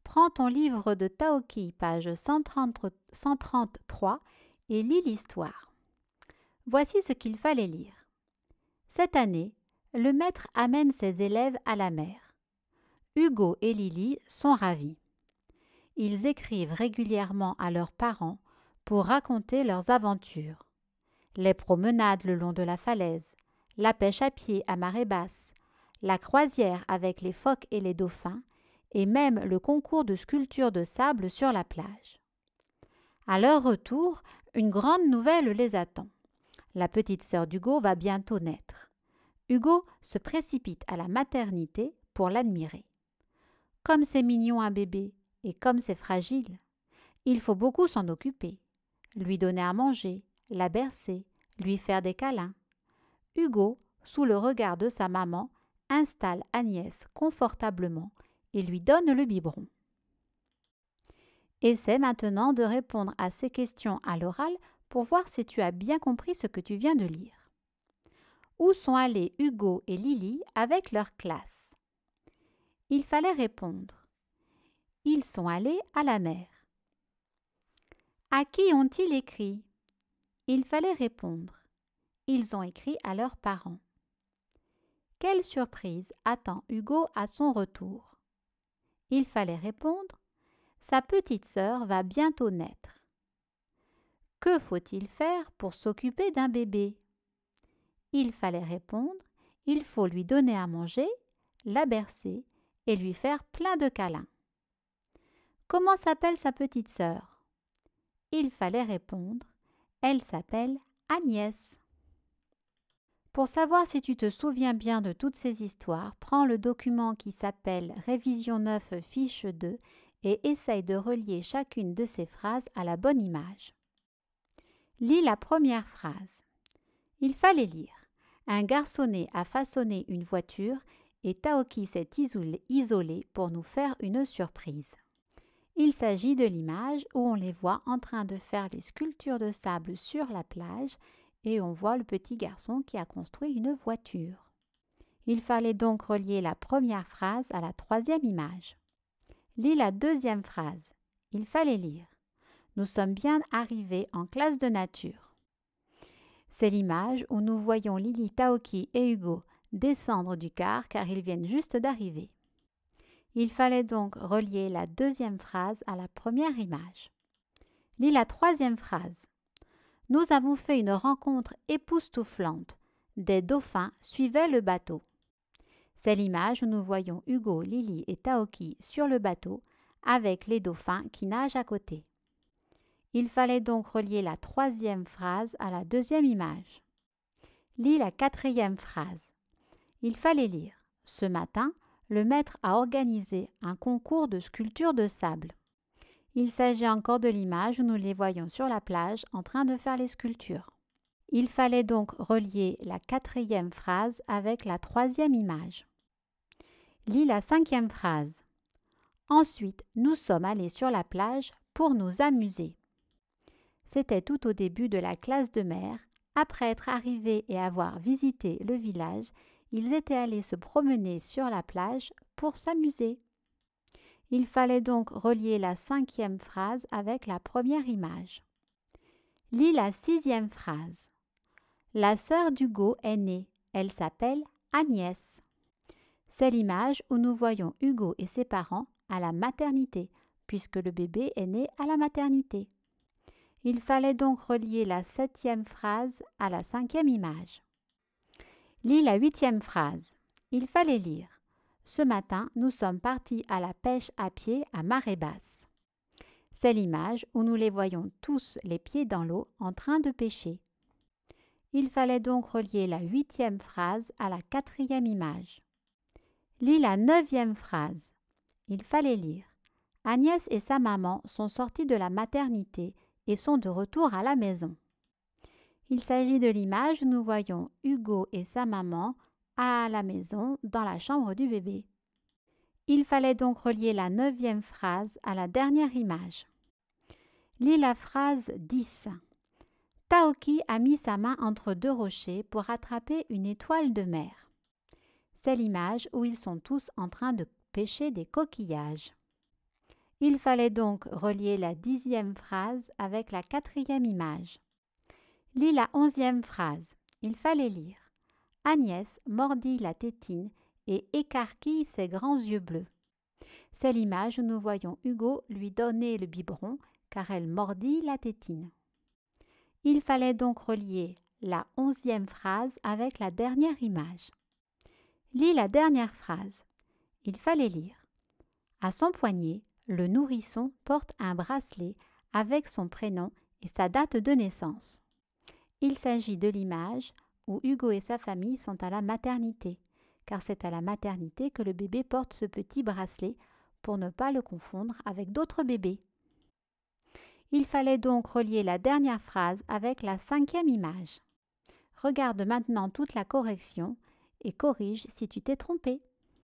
Prends ton livre de Taoki, page 133, et lis l'histoire. Voici ce qu'il fallait lire. Cette année, le maître amène ses élèves à la mer. Hugo et Lily sont ravis. Ils écrivent régulièrement à leurs parents pour raconter leurs aventures. Les promenades le long de la falaise, la pêche à pied à marée basse, la croisière avec les phoques et les dauphins, et même le concours de sculpture de sable sur la plage. À leur retour, une grande nouvelle les attend. La petite sœur d'Hugo va bientôt naître. Hugo se précipite à la maternité pour l'admirer. Comme c'est mignon un bébé et comme c'est fragile, il faut beaucoup s'en occuper, lui donner à manger, la bercer, lui faire des câlins. Hugo, sous le regard de sa maman, installe Agnès confortablement et lui donne le biberon. Essaie maintenant de répondre à ces questions à l'oral pour voir si tu as bien compris ce que tu viens de lire. Où sont allés Hugo et Lily avec leur classe? Il fallait répondre. Ils sont allés à la mer. À qui ont-ils écrit? Il fallait répondre. Ils ont écrit à leurs parents. Quelle surprise attend Hugo à son retour? Il fallait répondre. Sa petite sœur va bientôt naître. Que faut-il faire pour s'occuper d'un bébé? Il fallait répondre. Il faut lui donner à manger, la bercer et lui faire plein de câlins. Comment s'appelle sa petite sœur? Il fallait répondre. Elle s'appelle Agnès. Pour savoir si tu te souviens bien de toutes ces histoires, prends le document qui s'appelle Révision 9 fiche 2 et essaye de relier chacune de ces phrases à la bonne image. Lis la première phrase. Il fallait lire. Un garçonnet a façonné une voiture et Taoki s'est isolé pour nous faire une surprise. Il s'agit de l'image où on les voit en train de faire les sculptures de sable sur la plage et on voit le petit garçon qui a construit une voiture. Il fallait donc relier la première phrase à la troisième image. Lis la deuxième phrase. Il fallait lire. Nous sommes bien arrivés en classe de nature. C'est l'image où nous voyons Lily, Taoki et Hugo descendre du car car ils viennent juste d'arriver. Il fallait donc relier la deuxième phrase à la première image. Lis la troisième phrase. Nous avons fait une rencontre époustouflante. Des dauphins suivaient le bateau. C'est l'image où nous voyons Hugo, Lily et Taoki sur le bateau avec les dauphins qui nagent à côté. Il fallait donc relier la troisième phrase à la deuxième image. Lis la quatrième phrase. Il fallait lire. Ce matin, le maître a organisé un concours de sculpture de sable. Il s'agit encore de l'image où nous les voyons sur la plage en train de faire les sculptures. Il fallait donc relier la quatrième phrase avec la troisième image. Lis la cinquième phrase. Ensuite, nous sommes allés sur la plage pour nous amuser. C'était tout au début de la classe de mer. Après être arrivés et avoir visité le village, ils étaient allés se promener sur la plage pour s'amuser. Il fallait donc relier la cinquième phrase avec la première image. Lis la sixième phrase. La sœur d'Hugo est née. Elle s'appelle Agnès. C'est l'image où nous voyons Hugo et ses parents à la maternité, puisque le bébé est né à la maternité. Il fallait donc relier la septième phrase à la cinquième image. Lis la huitième phrase. Il fallait lire. Ce matin, nous sommes partis à la pêche à pied à marée basse. C'est l'image où nous les voyons tous les pieds dans l'eau en train de pêcher. Il fallait donc relier la huitième phrase à la quatrième image. Lis la neuvième phrase. Il fallait lire. Agnès et sa maman sont sorties de la maternité et sont de retour à la maison. Il s'agit de l'image où nous voyons Hugo et sa maman à la maison dans la chambre du bébé. Il fallait donc relier la neuvième phrase à la dernière image. Lis la phrase 10. Taoki a mis sa main entre deux rochers pour attraper une étoile de mer. C'est l'image où ils sont tous en train de pêcher des coquillages. Il fallait donc relier la 10e phrase avec la 4e image. Lis la 11e phrase. Il fallait lire. Agnès mordit la tétine et écarquille ses grands yeux bleus. C'est l'image où nous voyons Hugo lui donner le biberon car elle mordit la tétine. Il fallait donc relier la 11e phrase avec la dernière image. Lis la dernière phrase. Il fallait lire. À son poignet, le nourrisson porte un bracelet avec son prénom et sa date de naissance. Il s'agit de l'image où Hugo et sa famille sont à la maternité, car c'est à la maternité que le bébé porte ce petit bracelet pour ne pas le confondre avec d'autres bébés. Il fallait donc relier la dernière phrase avec la 5e image. Regarde maintenant toute la correction et corrige si tu t'es trompé.